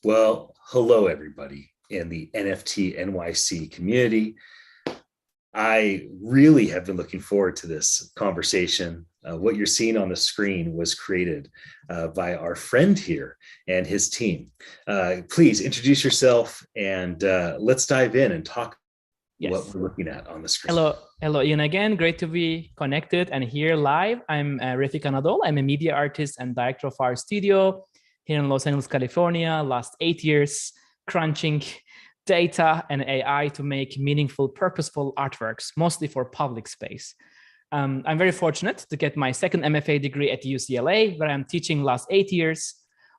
Well, hello, everybody in the NFT.NYC community. I really have been looking forward to this conversation. What you're seeing on the screen was created by our friend here and his team. Please introduce yourself and let's dive in and talk what Yes. we're looking at on the screen. Hello, Ian. Again, great to be connected and here live. I'm Refik Anadol. I'm a media artist and director of our studio here in Los Angeles, California. Last 8 years, crunching data and AI to make meaningful, purposeful artworks, mostly for public space. I'm very fortunate to get my second MFA degree at UCLA, where I'm teaching last 8 years.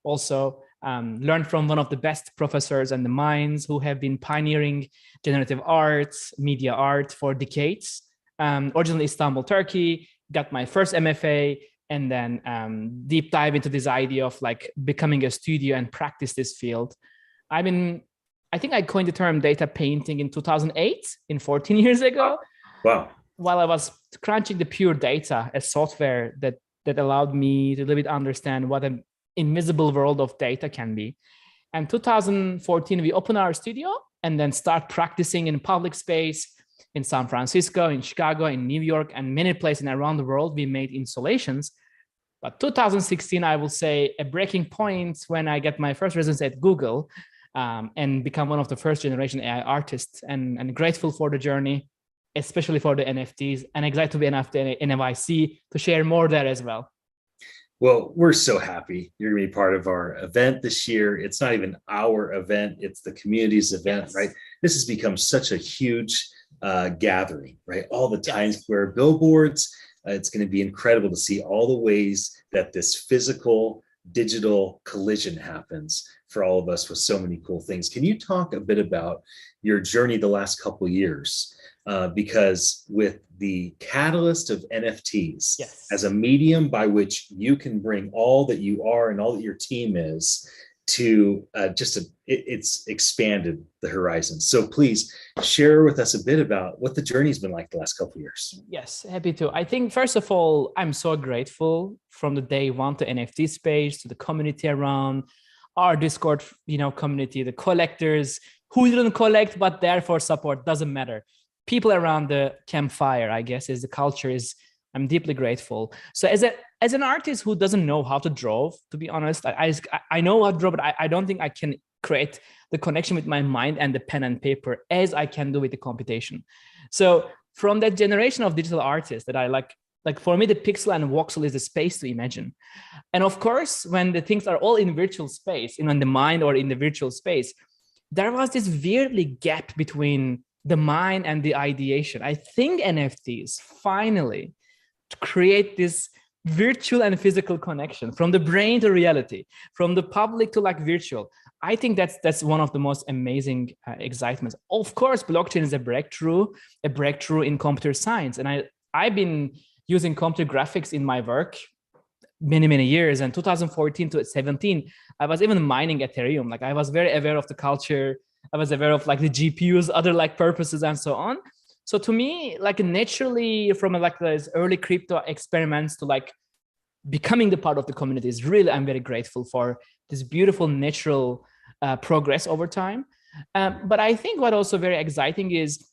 Also, learned from one of the best professors and the minds who have been pioneering generative art, media art for decades. Originally Istanbul, Turkey, got my first MFA, and then deep dive into this idea of like becoming a studio and practice this field. I think I coined the term data painting in 2008, 14 years ago. Wow. While I was crunching the pure data as software that allowed me to a little bit understand what an invisible world of data can be. And 2014, we opened our studio and then start practicing in public space in San Francisco, in Chicago, in New York, and many places around the world. We made installations. But 2016, I will say, a breaking point when I get my first residency at Google and become one of the first generation AI artists, and grateful for the journey, especially for the NFTs, and excited to be an NYC to share more there as well. Well, we're so happy you're going to be part of our event this year. It's not even our event, it's the community's event, yes. Right? This has become such a huge gathering, right? All the Times Square billboards. It's going to be incredible to see all the ways that this physical digital collision happens for all of us with so many cool things. Can you talk a bit about your journey the last couple of years? Because with the catalyst of NFTs, yes, as a medium by which you can bring all that you are and all that your team is to it's expanded the horizon. So please share with us a bit about what the journey's been like the last couple of years. Yes, happy to. I think first of all, I'm so grateful from the day one to NFT space, to the community around our Discord, community, the collectors who didn't collect but there for support, doesn't matter. People around the campfire, I guess, is the culture is. I'm deeply grateful. So as an artist who doesn't know how to draw, to be honest, I know how to draw, but I don't think I can create the connection with my mind and the pen and paper as I can do with the computation. So from that generation of digital artists that I like for me, the pixel and voxel is the space to imagine. And of course, when the things are all in virtual space, in the mind or in the virtual space, there was this weirdly gap between the mind and the ideation. I think NFTs finally create this virtual and physical connection from the brain to reality, from the public to virtual. I think that's one of the most amazing excitements. Of course, blockchain is a breakthrough in computer science. And I've been using computer graphics in my work many years. And 2014 to 17, I was even mining Ethereum. I was very aware of the culture. I was aware of the GPUs, other purposes and so on. So to me, naturally from those early crypto experiments to becoming the part of the community is really, I'm very grateful for this beautiful natural progress over time. But I think what also very exciting is,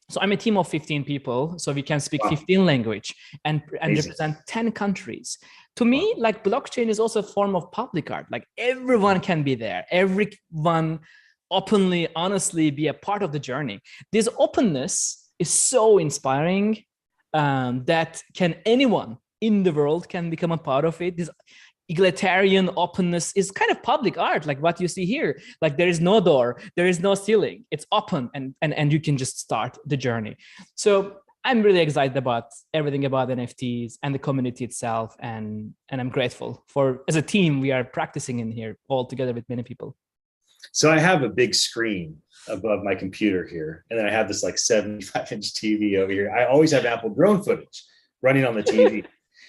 so I'm a team of 15 people, so we can speak 15 language and represent 10 countries. To me, blockchain is also a form of public art. Everyone can be there. Everyone openly, honestly be a part of the journey. This openness is so inspiring that anyone in the world can become a part of it. This egalitarian openness is kind of public art, like what you see here. There is no door, there is no ceiling. It's open and you can just start the journey. So I'm really excited about everything about NFTs and the community itself. And I'm grateful for, as a team, we are practicing in here all together with many people. So I have a big screen above my computer here, and then I have this 75-inch TV over here. I always have Apple drone footage running on the TV.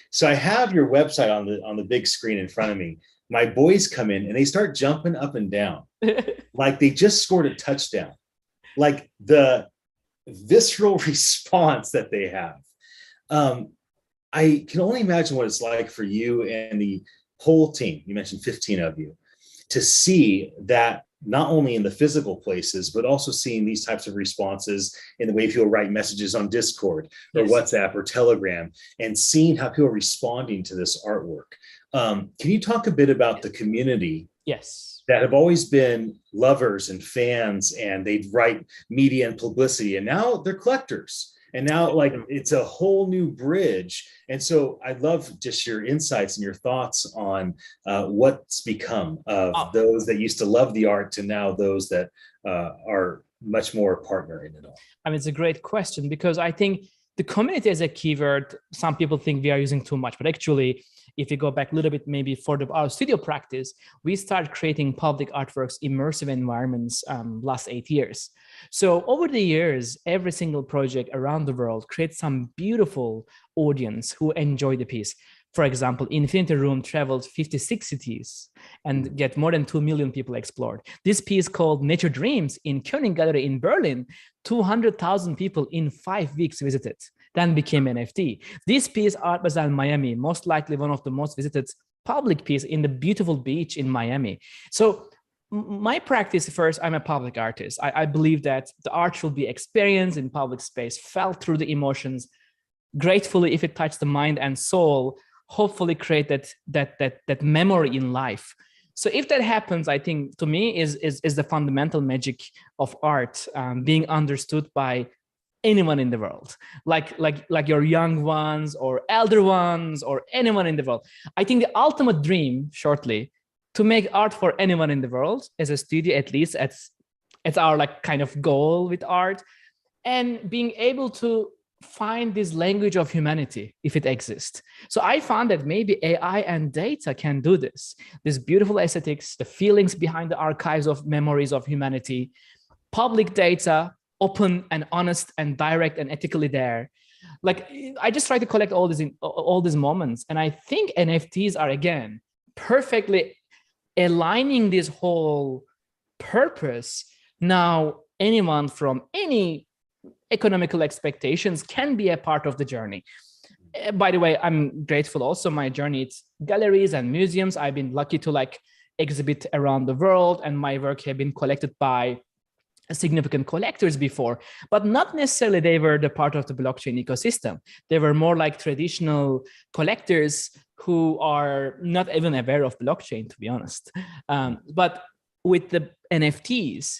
So I have your website on the big screen in front of me. My boys come in and they start jumping up and down like they just scored a touchdown. The visceral response that they have. I can only imagine what it's like for you and the whole team. You mentioned 15 of you, to see that not only in the physical places, but also seeing these types of responses in the way people write messages on Discord or WhatsApp or Telegram, and seeing how people are responding to this artwork. Can you talk a bit about the community? Yes. That have always been lovers and fans, and they'd write media and publicity, and now they're collectors. And now, like, it's a whole new bridge. And so I'd love just your insights and your thoughts on what's become of those that used to love the art to now those that are much more partnering in it all. I mean, it's a great question, because I think the community as a keyword, some people think we are using too much, but actually, if you go back a little bit, maybe for our studio practice, we started creating public artworks, immersive environments last 8 years. So over the years, every single project around the world creates some beautiful audience who enjoy the piece. For example, Infinity Room traveled 56 cities and get more than 2 million people explored. This piece called Nature Dreams in Koenig Gallery in Berlin, 200,000 people in 5 weeks visited, then became NFT. This piece, Art Basel Miami, most likely one of the most visited public piece in the beautiful beach in Miami. So my practice, first, I'm a public artist. I believe that the art should be experienced in public space, felt through the emotions, gratefully if it touched the mind and soul, hopefully create that memory in life. So if that happens, I think to me is the fundamental magic of art, being understood by anyone in the world, like your young ones or elder ones or anyone in the world. I think the ultimate dream, shortly, to make art for anyone in the world as a studio, at least it's our like kind of goal with art, and being able to find this language of humanity if it exists. So I found that maybe AI and data can do this beautiful aesthetics, the feelings behind the archives of memories of humanity, public data, open and honest and direct and ethically there. Like, I just try to collect all these moments. And I think NFTs are, again, perfectly aligning this whole purpose. Now, anyone from any economical expectations can be a part of the journey. By the way, I'm grateful also my journey. It's galleries and museums. I've been lucky to like exhibit around the world, and my work have been collected by significant collectors before, but not necessarily they were the part of the blockchain ecosystem. They were more like traditional collectors who are not even aware of blockchain, to be honest. But with the NFTs,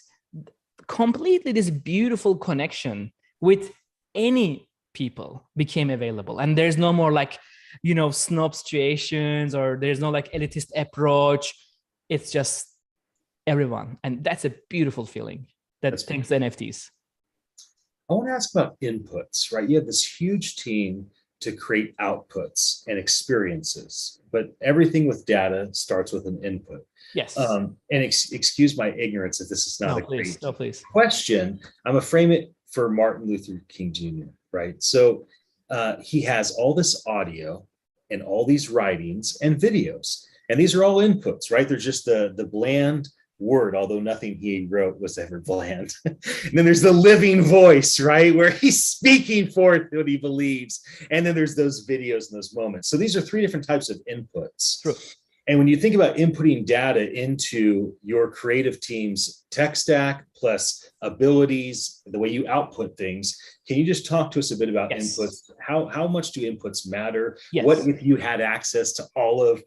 completely this beautiful connection with any people became available. And there's no more like, snob situations, or there's no like elitist approach. It's just everyone. And that's a beautiful feeling. That's thanks to NFTs. I want to ask about inputs, right? You have this huge team to create outputs and experiences, but everything with data starts with an input. Yes. And excuse my ignorance if this is not great question. I'm going to frame it for Martin Luther King Jr., right? So he has all this audio and all these writings and videos, and these are all inputs, right? They're just the bland word, although nothing he wrote was ever bland. And then there's the living voice, right, where he's speaking forth what he believes. And then there's those videos and those moments. So these are 3 different types of inputs. True. And when you think about inputting data into your creative team's tech stack plus abilities, the way you output things, can you just talk to us a bit about inputs? How much do inputs matter? Yes. What if you had access to all of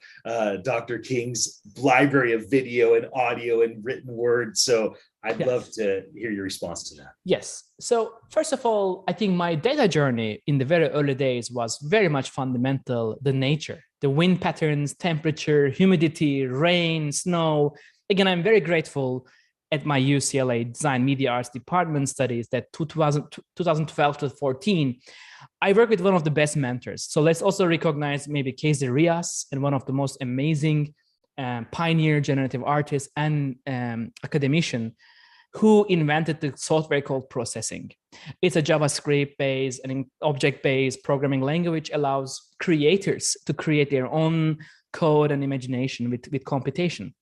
Dr. King's library of video and audio and written word? So I'd love to hear your response to that. Yes. So first of all, I think my data journey in the very early days was very much fundamental, the nature, the wind patterns, temperature, humidity, rain, snow. Again, I'm very grateful at my UCLA Design Media Arts department studies that 2012 to 14, I worked with one of the best mentors. So let's also recognize maybe Casey Rias, and one of the most amazing pioneer generative artists and academician who invented the software called processing. It's a JavaScript-based and object-based programming language, allows creators to create their own code and imagination with computation.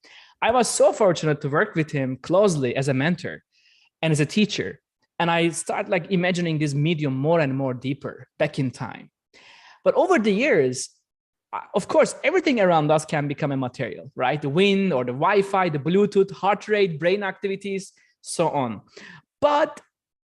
I was so fortunate to work with him closely as a mentor and as a teacher. And I start like imagining this medium more and more deeper back in time. But over the years, of course, everything around us can become a material, right? The wind or the Wi-Fi, the Bluetooth, heart rate, brain activities, so on. But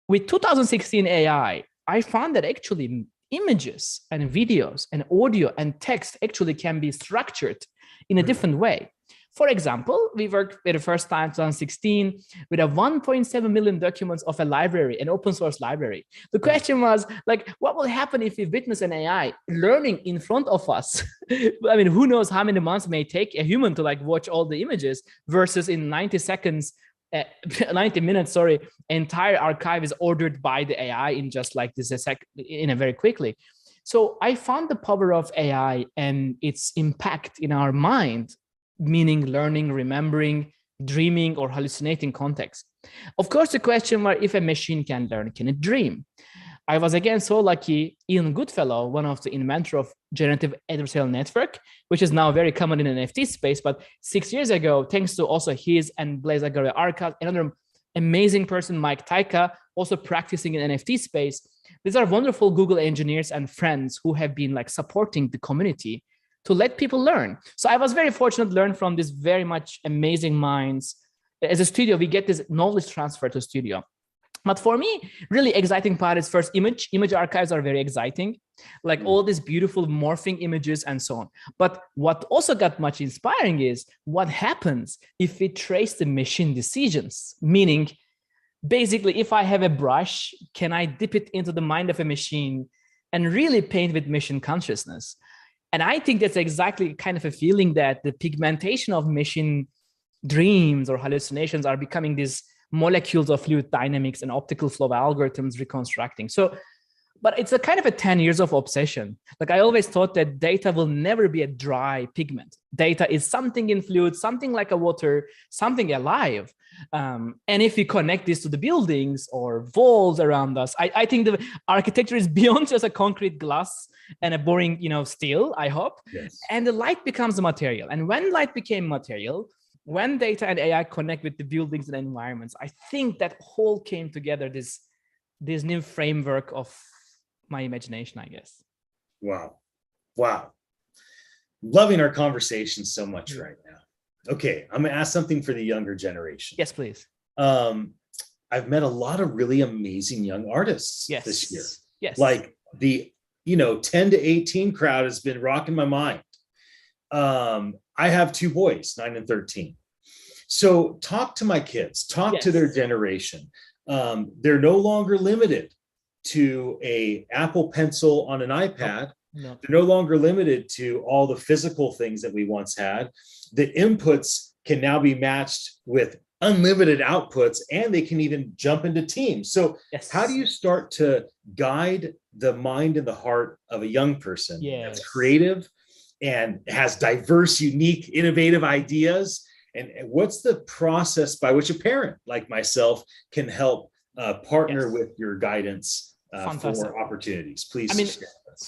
with 2016 AI, I found that actually images and videos and audio and text actually can be structured in a different way. For example, we worked for the first time 2016 with a 1.7 million documents of a library, an open source library. The question was like, what will happen if we witness an AI learning in front of us? I mean, who knows how many months may take a human to like watch all the images versus in 90 seconds, 90 minutes, sorry, entire archive is ordered by the AI in just like this in a very quickly. So I found the power of AI and its impact in our mind, meaning learning, remembering, dreaming, or hallucinating context. Of course, the question was if a machine can learn, can it dream? I was again so lucky. Ian Goodfellow, one of the inventor of generative adversarial network, which is now very common in NFT space, but 6 years ago, thanks to also his and Blaise Agare Arca, another amazing person, Mike Taika, also practicing in NFT space. These are wonderful Google engineers and friends who have been like supporting the community to let people learn. So I was very fortunate to learn from these very much amazing minds. As a studio, we get this knowledge transfer to studio. But for me, really exciting part is first image archives are very exciting, like all these beautiful morphing images and so on. But what also got much inspiring is what happens if we trace the machine decisions, meaning basically, if I have a brush, can I dip it into the mind of a machine and really paint with machine consciousness? And I think that's exactly kind of a feeling that the pigmentation of machine dreams or hallucinations are becoming these molecules of fluid dynamics and optical flow algorithms reconstructing. So, but it's a kind of a 10 years of obsession. Like I always thought that data will never be a dry pigment. Data is something in fluid, something like a water, something alive. And if we connect this to the buildings or walls around us, I think the architecture is beyond just a concrete glass and a boring, steel, I hope. Yes. And the light becomes a material. And when light became material, when data and AI connect with the buildings and environments, I think that whole came together, this new framework of my imagination, I guess. Wow. Loving our conversation so much right now. Okay, I'm gonna ask something for the younger generation. Yes, please. I've met a lot of really amazing young artists this year. Yes. Like the 10 to 18 crowd has been rocking my mind. I have two boys, 9 and 13. So talk to my kids, talk to their generation. They're no longer limited to a Apple Pencil on an iPad. No. They're no longer limited to all the physical things that we once had. The inputs can now be matched with unlimited outputs, and they can even jump into teams. So how do you start to guide the mind and the heart of a young person that's creative and has diverse, unique, innovative ideas? And what's the process by which a parent like myself can help partner with your guidance for opportunities? Please. I mean,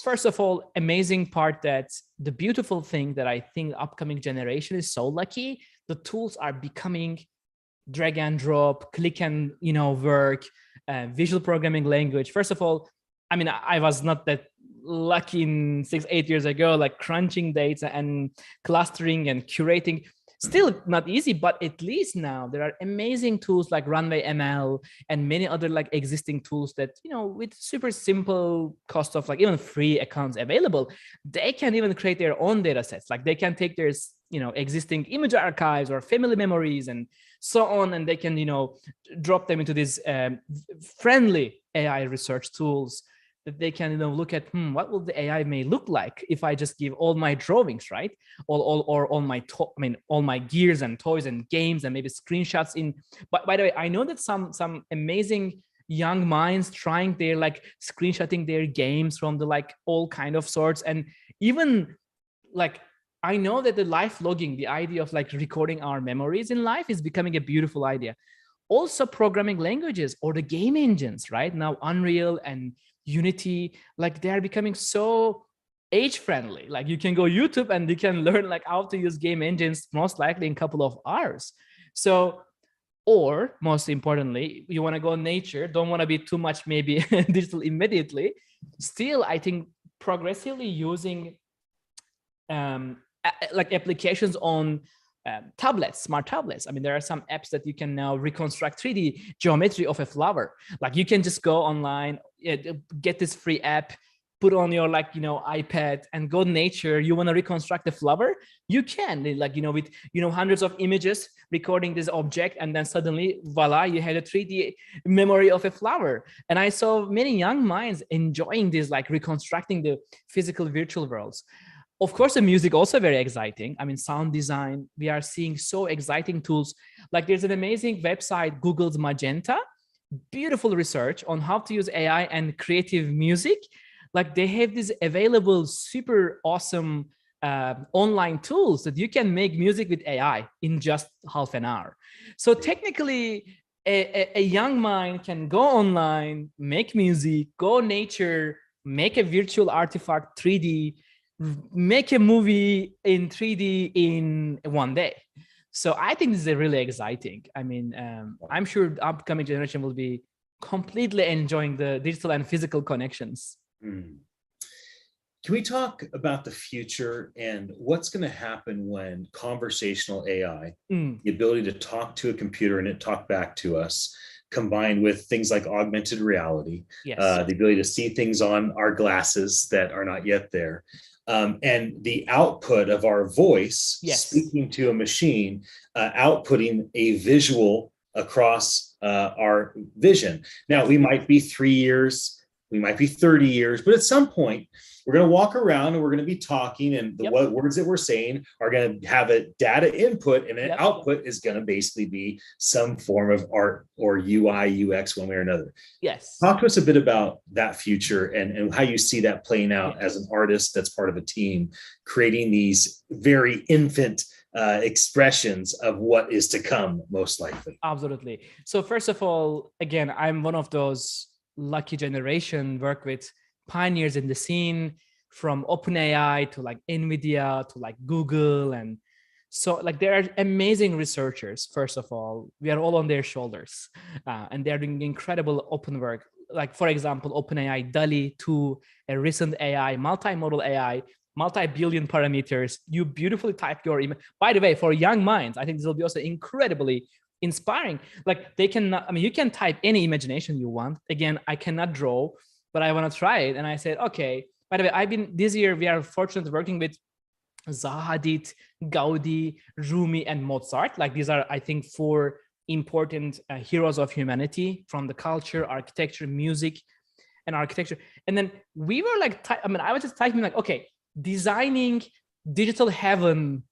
first of all, amazing part that the beautiful thing that I think upcoming generation is so lucky. The tools are becoming drag and drop, click and work, visual programming language. First of all, I mean, I was not that lucky in 6-8 years ago, like crunching data and clustering and curating. Still not easy, but at least now there are amazing tools like Runway ML and many other like existing tools that, with super simple cost of like even free accounts available, they can even create their own data sets. Like they can take their, existing image archives or family memories and so on, and they can, drop them into these friendly AI research tools that they can look at what will the AI may look like if I just give all my drawings, right? Or all my all my gears and toys and games and maybe screenshots in. But by the way, I know that some amazing young minds trying their like screenshotting their games from the like all kind of sorts, and even like I know that the life logging, the idea of like recording our memories in life is becoming a beautiful idea. Also programming languages or the game engines, right? Now Unreal and Unity, like they are becoming so age friendly. Like you can go YouTube and you can learn like how to use game engines most likely in a couple of hours. So, or most importantly, you want to go nature, don't want to be too much maybe digital immediately. Still, I think progressively using like applications on tablets, smart tablets. I mean, there are some apps that you can now reconstruct 3D geometry of a flower. Like you can just go online, get this free app, put on your iPad and go nature. You want to reconstruct the flower, you can, with hundreds of images recording this object, and then suddenly voila, you had a 3D memory of a flower. And I saw many young minds enjoying this, like reconstructing the physical virtual worlds. Of course, the music also very exciting. I mean, sound design, we are seeing so exciting tools. Like there's an amazing website, Google's Magenta, beautiful research on how to use AI and creative music. Like they have these available super awesome online tools that you can make music with AI in just half an hour. So technically, a young mind can go online, make music, go nature, make a virtual artifact 3D, make a movie in 3D in one day. So I think this is really exciting. I mean, I'm sure the upcoming generation will be completely enjoying the digital and physical connections. Mm. Can we talk about the future and what's going to happen when conversational AI, the ability to talk to a computer and it talk back to us, combined with things like augmented reality, yes, the ability to see things on our glasses that are not yet there, and the output of our voice, yes, speaking to a machine, outputting a visual across our vision. Now, we might be 3 years, we might be 30 years, but at some point, we're going to walk around and we're going to be talking, and the words that we're saying are going to have a data input, and an output is going to basically be some form of art or UI, UX, one way or another. Yes. Talk to us a bit about that future and how you see that playing out as an artist that's part of a team, creating these very infant expressions of what is to come, most likely. Absolutely. So first of all, again, I'm one of those lucky generation, work with pioneers in the scene, from OpenAI to like NVIDIA to like Google. And so like there are amazing researchers. First of all, we are all on their shoulders, and they're doing incredible open work. Like for example, OpenAI DALL-E 2, a recent AI, multimodal AI, multi-billion parameters. You beautifully type your email. By the way, for young minds, I think this will be also incredibly inspiring. Like they can, I mean, you can type any imagination you want. Again, I cannot draw, but I want to try it. And I said, okay, by the way, this year, we are fortunate working with Zaha Hadid, Gaudi, Rumi, and Mozart. Like these are, I think, 4 important heroes of humanity from the culture, architecture, music, and architecture. And then we were like, I was just typing like, okay, designing digital heaven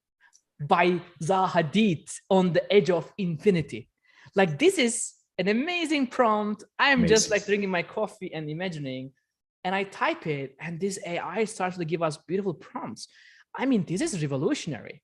by Zaha Hadid on the edge of infinity. Like this is an amazing prompt. I'm just like drinking my coffee and imagining, and I type it, and this AI starts to give us beautiful prompts. I mean, this is revolutionary.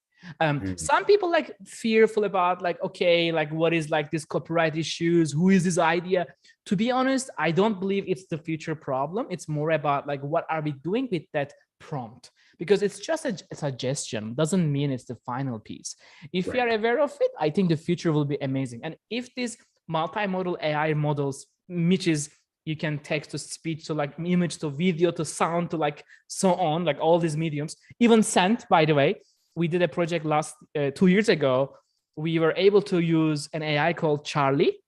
Some people like fearful about like, okay, like what is like this copyright issues? Who is this idea? To be honest, I don't believe it's the future problem. It's more about like, what are we doing with that prompt? Because it's just a suggestion, doesn't mean it's the final piece. If we are aware of it, I think the future will be amazing. And if these multimodal AI models, which is you can text to speech to like image to video to sound to like so on, like all these mediums, even scent, by the way, we did a project 2 years ago. We were able to use an AI called Charlie.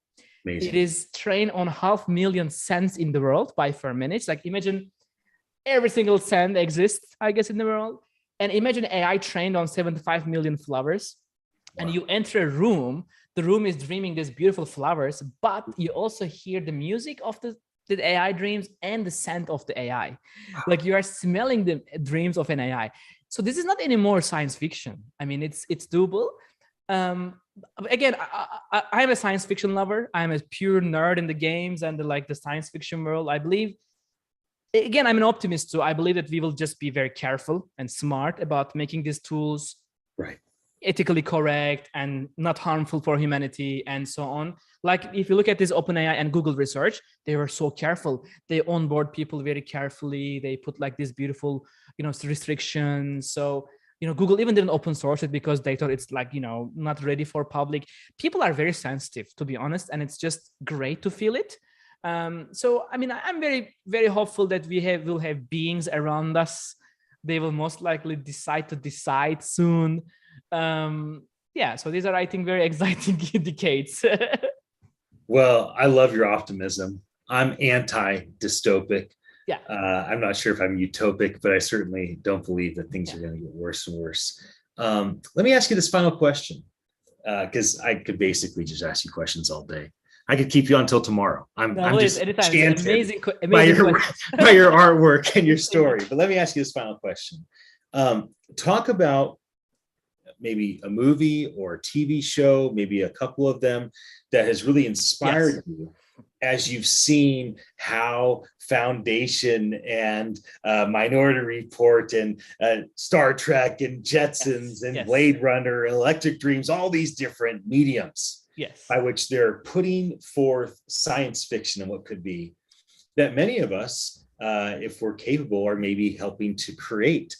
Amazing. It is trained on 500,000 scents in the world by 4 minutes. Like imagine every single scent exists, I guess, in the world. And imagine AI trained on 75 million flowers. Wow. And you enter a room, the room is dreaming these beautiful flowers, but you also hear the music of the AI dreams and the scent of the AI. Wow. Like you are smelling the dreams of an AI. So this is not anymore science fiction. I mean, it's doable. Again, I'm a science fiction lover. I'm a pure nerd in the games and the science fiction world. I believe, again, I'm an optimist too. I believe that we will just be very careful and smart about making these tools ethically correct and not harmful for humanity and so on. Like if you look at this OpenAI and Google research, they were so careful. They onboard people very carefully. They put like these beautiful, restrictions. So, Google even didn't open source it because they thought it's like, not ready for public. People are very sensitive, to be honest, and it's just great to feel it. So, I mean, I'm very, very hopeful that we'll have beings around us they will most likely decide soon. Yeah, so these are, I think, very exciting decades. Well, I love your optimism. I'm anti-dystopic. Yeah. I'm not sure if I'm utopic, but I certainly don't believe that things are going to get worse and worse. Let me ask you this final question, because I could basically just ask you questions all day. I could keep you on until tomorrow. I'm just enchanted amazing by your artwork and your story. But let me ask you this final question. Talk about maybe a movie or a TV show, maybe a couple of them, that has really inspired you as you've seen how Foundation and Minority Report and Star Trek and Jetsons and Blade Runner, Electric Dreams, all these different mediums by which they're putting forth science fiction and what could be, that many of us, if we're capable, are maybe helping to create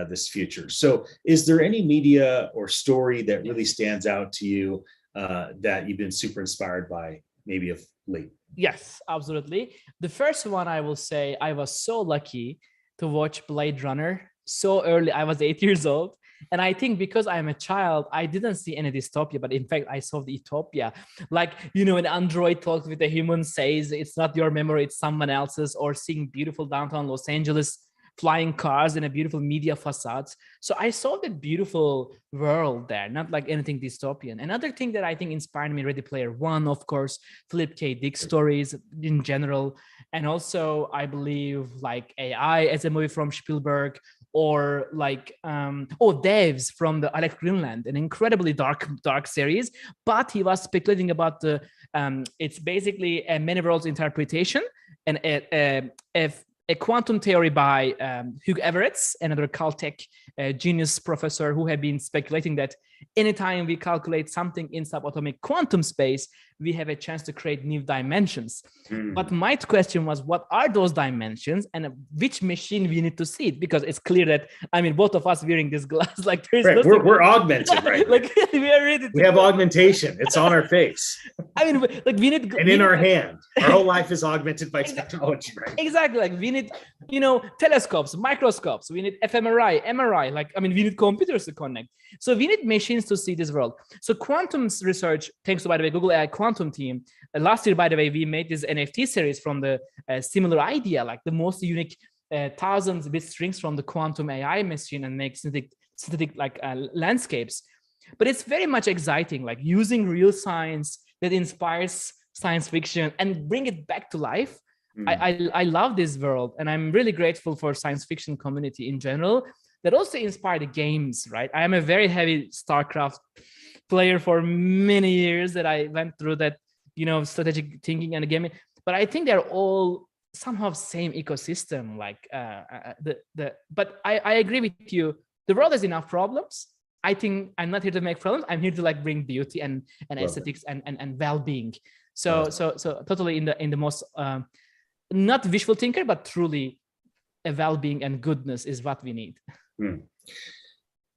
this future. So is there any media or story that really stands out to you that you've been super inspired by, maybe of late? Yes, absolutely. The first one, I will say, I was so lucky to watch Blade Runner so early. I was 8 years old. And I think because I'm a child, I didn't see any dystopia, but in fact, I saw the utopia. Like, an android talks with a human, says it's not your memory, it's someone else's, or seeing beautiful downtown Los Angeles, flying cars and a beautiful media facades. So I saw that beautiful world there, not like anything dystopian. Another thing that I think inspired me, Ready Player One, of course, Philip K. Dick stories in general. And also, I believe, like AI as a movie from Spielberg, or like Devs from the Alex Greenland, an incredibly dark series. But he was speculating about the it's basically a many worlds interpretation and a quantum theory by Hugh Everett, another Caltech genius professor, who had been speculating that anytime we calculate something in subatomic quantum space, we have a chance to create new dimensions. But my question was, what are those dimensions and which machine we need to see it? Because it's clear that, both of us wearing this glass, like there's we're augmented, right? Like we are ready. We have augmentation. It's on our face. Like we need, and in our hand. Our whole life is augmented by technology, right? Exactly. Like we need, telescopes, microscopes. We need fMRI, MRI. Like, we need computers to connect. So we need machines to see this world. So quantum research, thanks to, by the way, Google AI Quantum team. Last year, by the way, we made this NFT series from the similar idea, like the most unique thousands bit strings from the quantum AI machine, and make synthetic like landscapes. But it's very much exciting, like using real science that inspires science fiction and bring it back to life. I love this world, and I'm really grateful for science fiction community in general that also inspire the games, right? I am a very heavy StarCraft player for many years, that I went through that, strategic thinking and gaming. But I think they're all somehow same ecosystem. Like but I agree with you. The world has enough problems. I think I'm not here to make problems. I'm here to like bring beauty and aesthetics and well-being. So totally in the most not wishful thinker, but truly a well-being and goodness is what we need.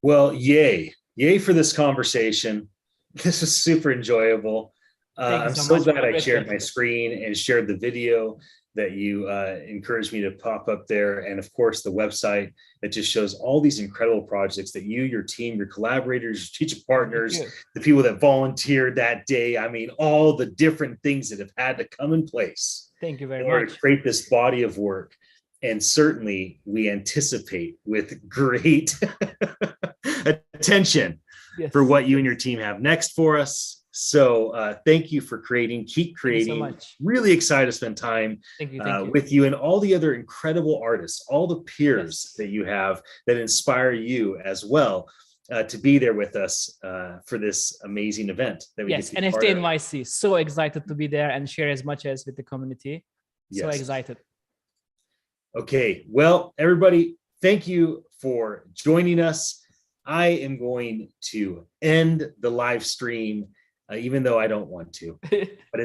Well, yay for this conversation. This is super enjoyable. I'm so glad I shared my screen and shared the video that you encouraged me to pop up there. And of course, the website that just shows all these incredible projects that you, your team, your collaborators, your strategic partners, the people that volunteered that day. All the different things that have had to come in place. Thank you very in order much. to create this body of work. And certainly we anticipate with great attention for what you and your team have next for us. So thank you for keep creating. Thank you so much. Really excited to spend time with you and all the other incredible artists, all the peers that you have that inspire you as well to be there with us for this amazing event that we get to be part of. NFT.NYC. So excited to be there and share as much as with the community. So excited. Okay, well, everybody, thank you for joining us. I am going to end the live stream, even though I don't want to. But